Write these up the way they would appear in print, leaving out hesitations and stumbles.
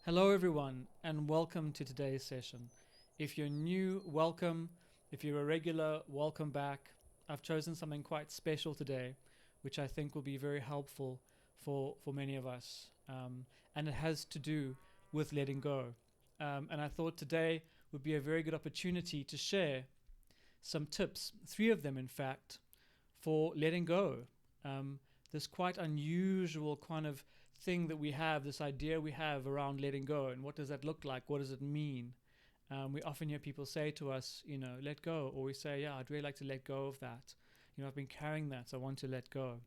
Hello, everyone, and welcome to today's session. If you're new, welcome. If you're a regular, welcome back. I've chosen something quite special today, which I think will be very helpful for many of us. And it has to do with letting go. And I thought today would be a very good opportunity to share some tips, three of them, in fact, for letting go. This quite unusual kind of thing that we have, this idea we have around letting go, and what does that look like? What does it mean? We often hear people say to us, let go, or we say, yeah, I'd really like to let go of that. I've been carrying that, so I want to let go.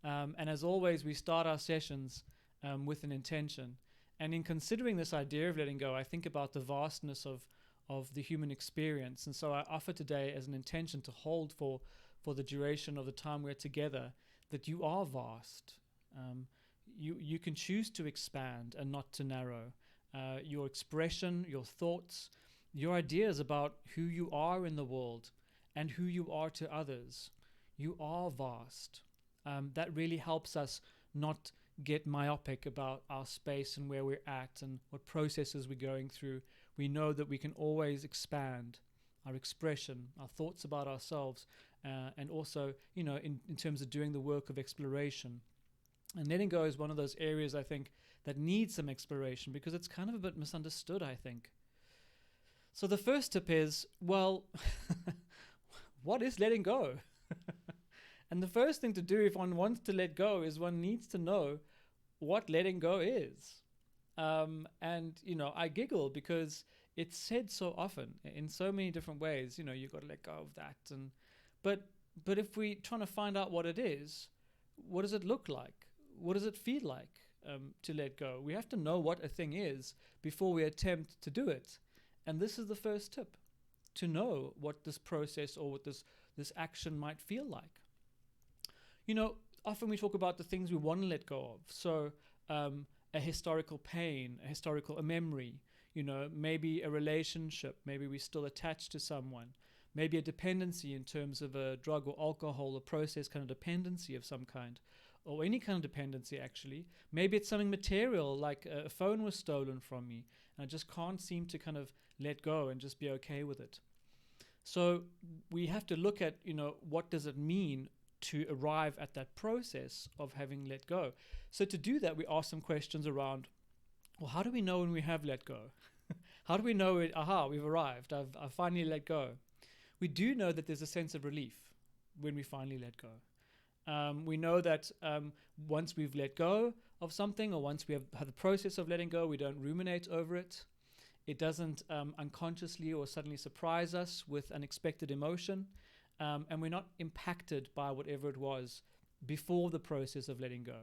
And as always, we start our sessions with an intention. And in considering this idea of letting go, I think about the vastness of the human experience. And so I offer today as an intention to hold for the duration of the time we're together that you are vast. You can choose to expand and not to narrow. Your expression, your thoughts, your ideas about who you are in the world and who you are to others. You are vast. That really helps us not get myopic about our space and where we're at and what processes we're going through. We know that we can always expand our expression, our thoughts about ourselves, and also, in terms of doing the work of exploration. And letting go is one of those areas, I think, that needs some exploration because it's kind of a bit misunderstood, I think. So the first tip is, well, what is letting go? And the first thing to do if one wants to let go is one needs to know what letting go is. I giggle because it's said so often in so many different ways. You've got to let go of that. But if we're trying to find out what it is, what does it look like? What does it feel like to let go? We have to know what a thing is before we attempt to do it. And this is the first tip, to know what this process or what this action might feel like. Often we talk about the things we want to let go of. So a historical pain, a memory, maybe a relationship, maybe we're still attached to someone, maybe a dependency in terms of a drug or alcohol, a process kind of dependency of some kind, or any kind of dependency actually. Maybe it's something material, like a phone was stolen from me, and I just can't seem to kind of let go and just be okay with it. So we have to look at, what does it mean to arrive at that process of having let go. So to do that, we ask some questions around, well, how do we know when we have let go? How do we know we've arrived, I've finally let go? We do know that there's a sense of relief when we finally let go. We know that once we've let go of something, or once we have had the process of letting go, we don't ruminate over it. It doesn't unconsciously or suddenly surprise us with unexpected emotion. And we're not impacted by whatever it was before the process of letting go.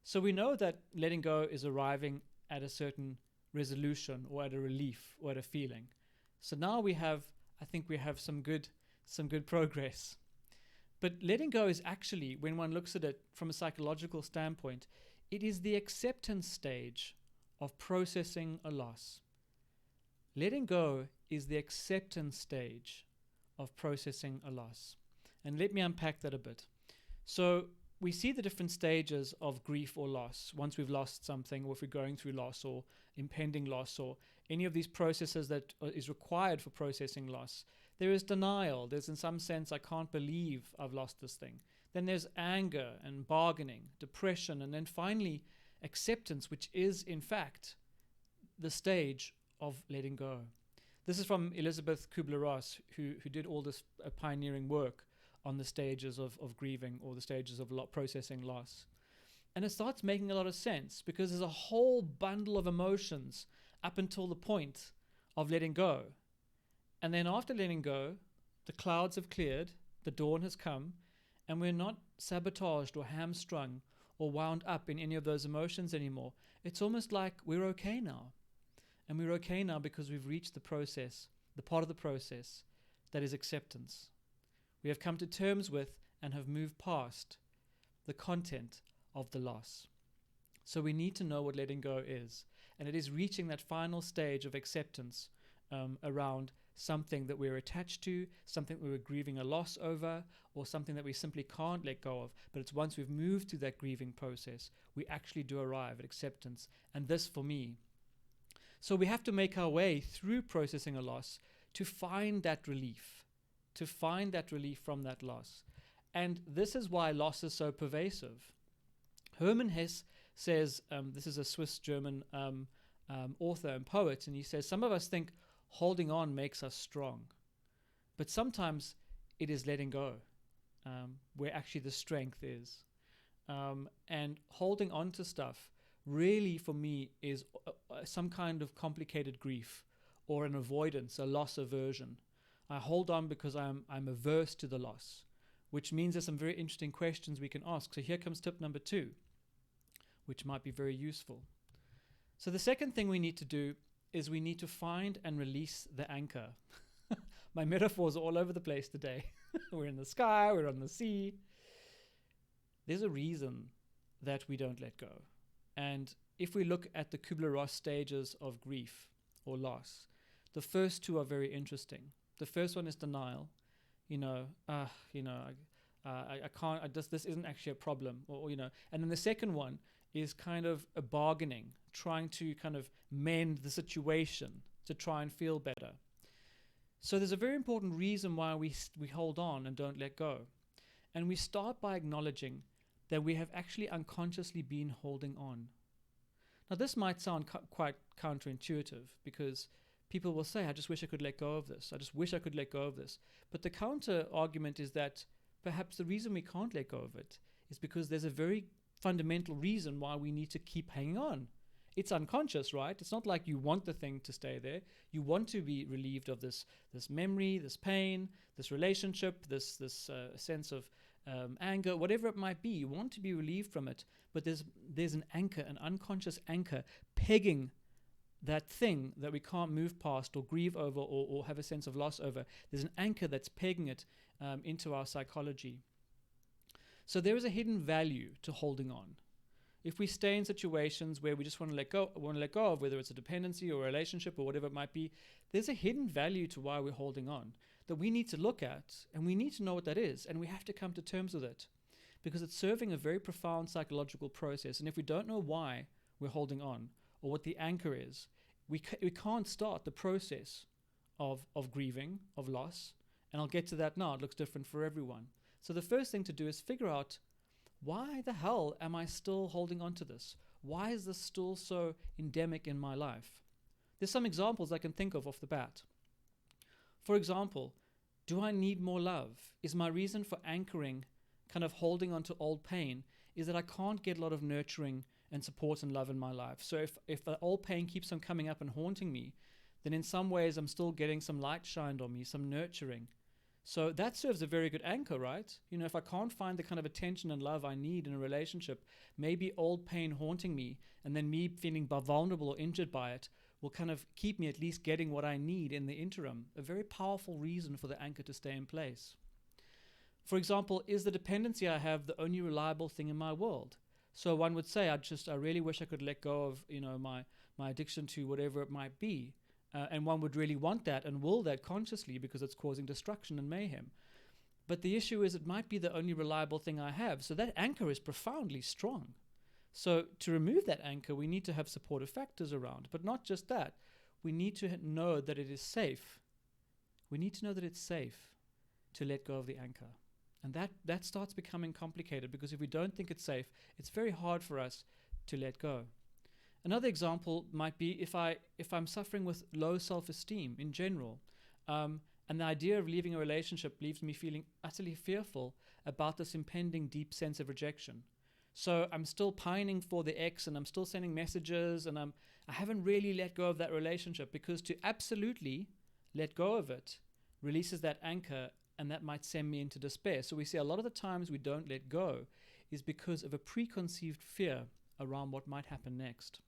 So we know that letting go is arriving at a certain resolution or at a relief or at a feeling. So now I think we have some good progress. But letting go is actually, when one looks at it from a psychological standpoint, it is the acceptance stage of processing a loss. Letting go is the acceptance stage of processing a loss. And let me unpack that a bit. So we see the different stages of grief or loss once we've lost something, or if we're going through loss or impending loss, or any of these processes that is required for processing loss. There is denial. There's, in some sense, I can't believe I've lost this thing. Then there's anger and bargaining, depression, and then finally acceptance, which is in fact the stage of letting go. This is from Elizabeth Kubler-Ross, who did all this pioneering work on the stages of grieving, or the stages of processing loss. And it starts making a lot of sense because there's a whole bundle of emotions up until the point of letting go. And then after letting go, the clouds have cleared, the dawn has come, and we're not sabotaged or hamstrung or wound up in any of those emotions anymore. It's almost like we're okay now. And we're okay now because we've reached the process, the part of the process that is acceptance. We have come to terms with and have moved past the content of the loss. So we need to know what letting go is. And it is reaching that final stage of acceptance around something that we're attached to, something we were grieving a loss over, or something that we simply can't let go of. But it's once we've moved through that grieving process, we actually do arrive at acceptance. And this, for me, So we have to make our way through processing a loss to find that relief, from that loss. And this is why loss is so pervasive. Hermann Hesse says, this is a Swiss-German author and poet, and he says, some of us think holding on makes us strong, but sometimes it is letting go where actually the strength is. And holding on to stuff really, for me, is some kind of complicated grief or an avoidance, a loss aversion. I hold on because I'm averse to the loss, which means there's some very interesting questions we can ask. So here comes tip number 2, which might be very useful. So the second thing we need to do is we need to find and release the anchor. My metaphors are all over the place today. We're in the sky, we're on the sea. There's a reason that we don't let go. And if we look at the Kubler-Ross stages of grief or loss, the first 2 are very interesting. The first one is denial. I can't, this isn't actually a problem, or. And then the second one is kind of a bargaining, trying to kind of mend the situation to try and feel better. So there's a very important reason why we hold on and don't let go. And we start by acknowledging that we have actually unconsciously been holding on. Now this might sound quite counterintuitive, because people will say, I just wish I could let go of this. I just wish I could let go of this. But the counter argument is that perhaps the reason we can't let go of it is because there's a very fundamental reason why we need to keep hanging on. It's unconscious, right? It's not like you want the thing to stay there. You want to be relieved of this memory, this pain, this relationship, this sense of anger, whatever it might be. You want to be relieved from it, but there's an anchor, an unconscious anchor pegging that thing that we can't move past or grieve over or have a sense of loss over. There's an anchor that's pegging it into our psychology. So there is a hidden value to holding on. If we stay in situations where we just want to let go of, whether it's a dependency or a relationship or whatever it might be, there's a hidden value to why we're holding on that we need to look at, and we need to know what that is, and we have to come to terms with it, because it's serving a very profound psychological process. And if we don't know why we're holding on or what the anchor is, we can't start the process of grieving, of loss. And I'll get to that now. It looks different for everyone. So the first thing to do is figure out, why the hell am I still holding on to this? Why is this still so endemic in my life? There's some examples I can think of off the bat. For example, do I need more love? Is my reason for anchoring, kind of holding on to old pain, is that I can't get a lot of nurturing and support and love in my life. So if the old pain keeps on coming up and haunting me, then in some ways I'm still getting some light shined on me, some nurturing. So that serves a very good anchor, right? If I can't find the kind of attention and love I need in a relationship, maybe old pain haunting me and then me feeling vulnerable or injured by it will kind of keep me at least getting what I need in the interim. A very powerful reason for the anchor to stay in place. For example, is the dependency I have the only reliable thing in my world? So one would say, I really wish I could let go of, my addiction to whatever it might be. And one would really want that and will that consciously because it's causing destruction and mayhem. But the issue is it might be the only reliable thing I have. So that anchor is profoundly strong. So to remove that anchor, we need to have supportive factors around. But not just that. We need to know that it is safe. We need to know that it's safe to let go of the anchor. And that starts becoming complicated, because if we don't think it's safe, it's very hard for us to let go. Another example might be if I'm suffering with low self-esteem in general, and the idea of leaving a relationship leaves me feeling utterly fearful about this impending deep sense of rejection. So I'm still pining for the ex, and I'm still sending messages, and I haven't really let go of that relationship, because to absolutely let go of it releases that anchor, and that might send me into despair. So we see a lot of the times we don't let go is because of a preconceived fear around what might happen next.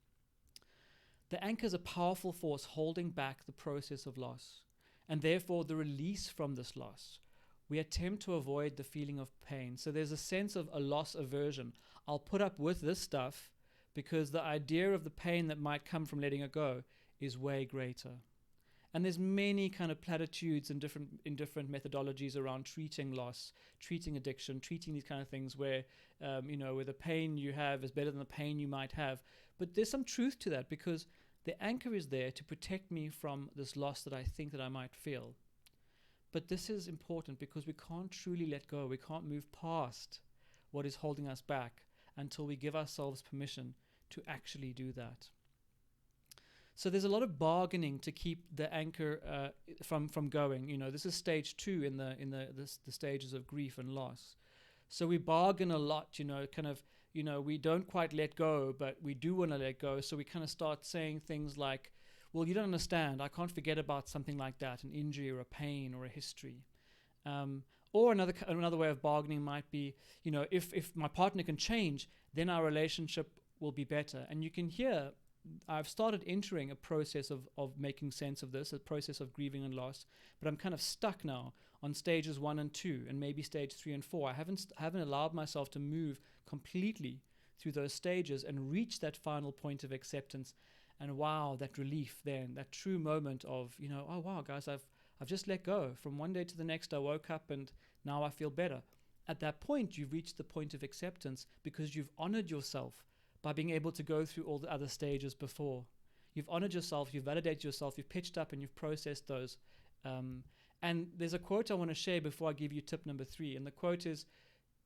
The anchor is a powerful force holding back the process of loss, and therefore the release from this loss. We attempt to avoid the feeling of pain. So there's a sense of a loss aversion. I'll put up with this stuff because the idea of the pain that might come from letting it go is way greater. And there's many kind of platitudes in different methodologies around treating loss, treating addiction, treating these kind of things where, where the pain you have is better than the pain you might have. But there's some truth to that, because The anchor is there to protect me from this loss that I think that I might feel. But this is important because we can't truly let go. We can't move past what is holding us back until we give ourselves permission to actually do that. So there's a lot of bargaining to keep the anchor from going. This is stage 2 in the stages of grief and loss. So we bargain a lot, we don't quite let go, but we do want to let go. So we kind of start saying things like, well, you don't understand. I can't forget about something like that, an injury or a pain or a history. Or another way of bargaining might be, if my partner can change, then our relationship will be better. And you can hear I've started entering a process of making sense of this, a process of grieving and loss, but I'm kind of stuck now on stages 1 and 2 and maybe stage 3 and 4. I haven't allowed myself to move completely through those stages and reach that final point of acceptance. And wow, that relief then, that true moment of, oh wow, guys, I've just let go. From one day to the next, I woke up and now I feel better. At that point, you've reached the point of acceptance because you've honored yourself by being able to go through all the other stages before. You've honored yourself, you've validated yourself, you've pitched up and you've processed those. And there's a quote I want to share before I give you tip number 3. And the quote is,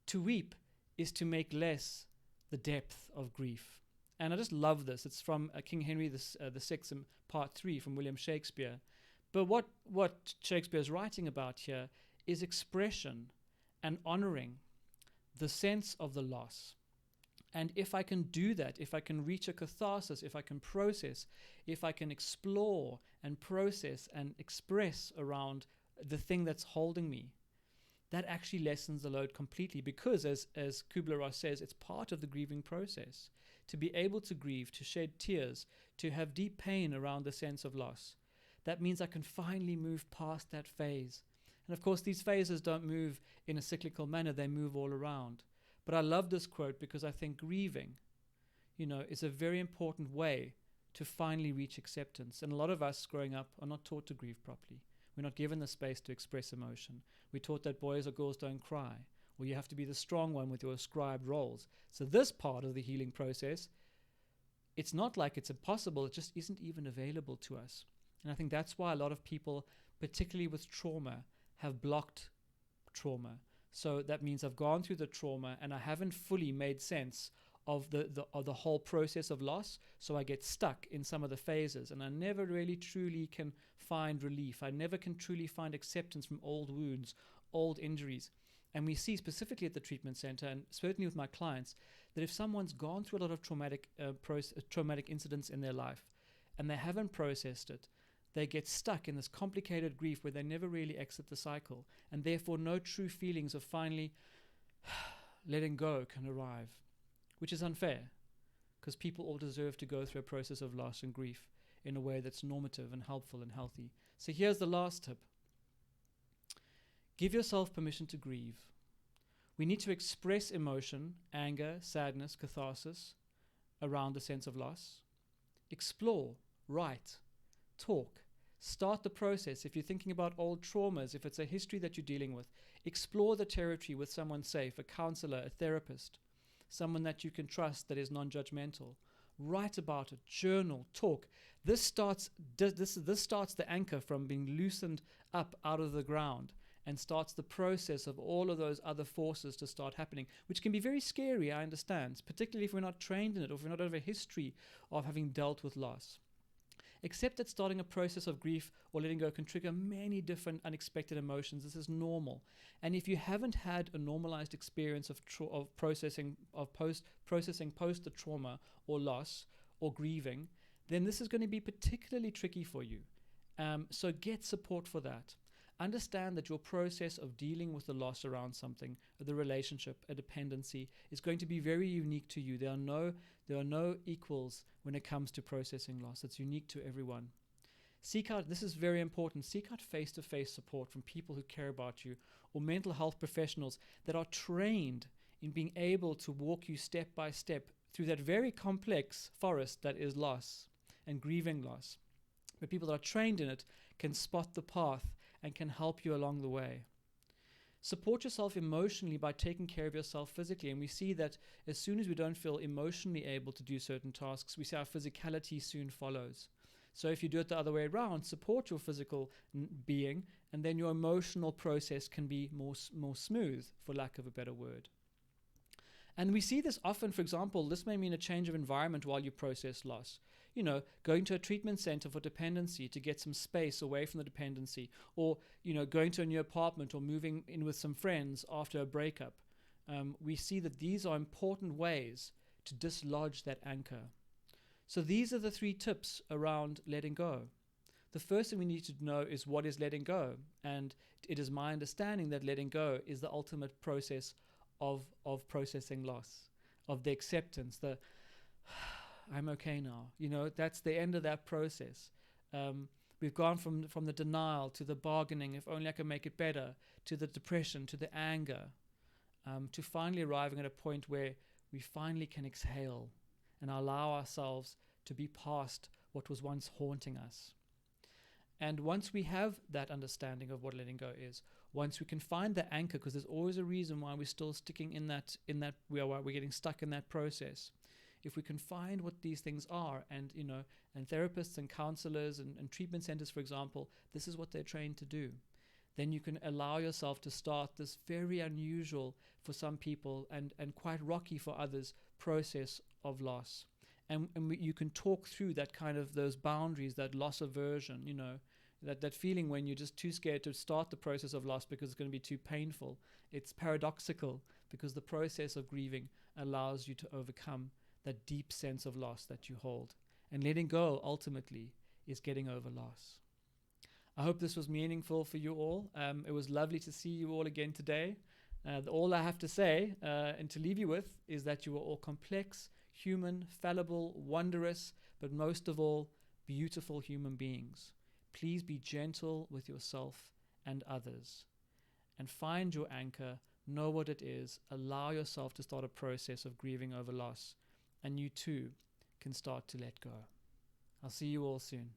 "To weep is to make less the depth of grief." And I just love this. It's from King Henry the Sixth in part 3 from William Shakespeare. But what Shakespeare is writing about here is expression and honoring the sense of the loss. And if I can do that, if I can reach a catharsis, if I can process, if I can explore and process and express around the thing that's holding me, that actually lessens the load completely, because as Kubler-Ross says, it's part of the grieving process. To be able to grieve, to shed tears, to have deep pain around the sense of loss, that means I can finally move past that phase. And of course, these phases don't move in a cyclical manner, they move all around. But I love this quote because I think grieving, is a very important way to finally reach acceptance. And a lot of us growing up are not taught to grieve properly. We're not given the space to express emotion. We're taught that boys or girls don't cry, or you have to be the strong one with your ascribed roles. So this part of the healing process, it's not like it's impossible, it just isn't even available to us. And I think that's why a lot of people, particularly with trauma, have blocked trauma. So that means I've gone through the trauma and I haven't fully made sense of the whole process of loss. So I get stuck in some of the phases and I never really truly can find relief. I never can truly find acceptance from old wounds, old injuries. And we see specifically at the treatment center, and certainly with my clients, that if someone's gone through a lot of traumatic incidents in their life and they haven't processed it, they get stuck in this complicated grief where they never really exit the cycle, and therefore no true feelings of finally letting go can arrive, which is unfair, because people all deserve to go through a process of loss and grief in a way that's normative and helpful and healthy. So here's the last tip. Give yourself permission to grieve. We need to express emotion, anger, sadness, catharsis around the sense of loss. Explore, write, talk. Start the process. If you're thinking about old traumas, if it's a history that you're dealing with, explore the territory with someone safe, a counselor, a therapist, someone that you can trust that is non-judgmental. Write about it, journal, talk. This starts the anchor from being loosened up out of the ground and starts the process of all of those other forces to start happening, which can be very scary, I understand, particularly if we're not trained in it or if we not have a history of having dealt with loss. Except that starting a process of grief or letting go can trigger many different unexpected emotions. This is normal. And if you haven't had a normalized experience of processing post the trauma or loss or grieving, then this is going to be particularly tricky for you. So get support for that. Understand that your process of dealing with the loss around something, the relationship, a dependency, is going to be very unique to you. There are no equals when it comes to processing loss. It's unique to everyone. Seek out, this is very important, seek out face-to-face support from people who care about you, or mental health professionals that are trained in being able to walk you step by step through that very complex forest that is loss and grieving loss. But people that are trained in it can spot the path and can help you along the way. Support yourself emotionally by taking care of yourself physically. And we see that as soon as we don't feel emotionally able to do certain tasks, we see our physicality soon follows. So if you do it the other way around, support your physical being, and then your emotional process can be more smooth, for lack of a better word. And we see this often. For example, this may mean a change of environment while you process loss. Going to a treatment center for dependency to get some space away from the dependency, or, going to a new apartment or moving in with some friends after a breakup. We see that these are important ways to dislodge that anchor. So these are the 3 tips around letting go. The first thing we need to know is, what is letting go? And it is my understanding that letting go is the ultimate process of processing loss, of the acceptance, I'm okay now. That's the end of that process. We've gone from the denial to the bargaining, if only I can make it better, to the depression, to the anger, to finally arriving at a point where we finally can exhale and allow ourselves to be past what was once haunting us. And once we have that understanding of what letting go is, once we can find the anchor, because there's always a reason why we're still sticking in that why we're getting stuck in that process. If we can find what these things are, and therapists and counselors and treatment centers, for example, this is what they're trained to do, then you can allow yourself to start this very unusual for some people and quite rocky for others process of loss. And you can talk through that kind of those boundaries, that loss aversion, that feeling when you're just too scared to start the process of loss because it's going to be too painful. It's paradoxical, because the process of grieving allows you to overcome that deep sense of loss that you hold. And letting go, ultimately, is getting over loss. I hope this was meaningful for you all. It was lovely to see you all again today. All I have to say and to leave you with is that you are all complex, human, fallible, wondrous, but most of all, beautiful human beings. Please be gentle with yourself and others. And find your anchor, know what it is, allow yourself to start a process of grieving over loss, and you too can start to let go. I'll see you all soon.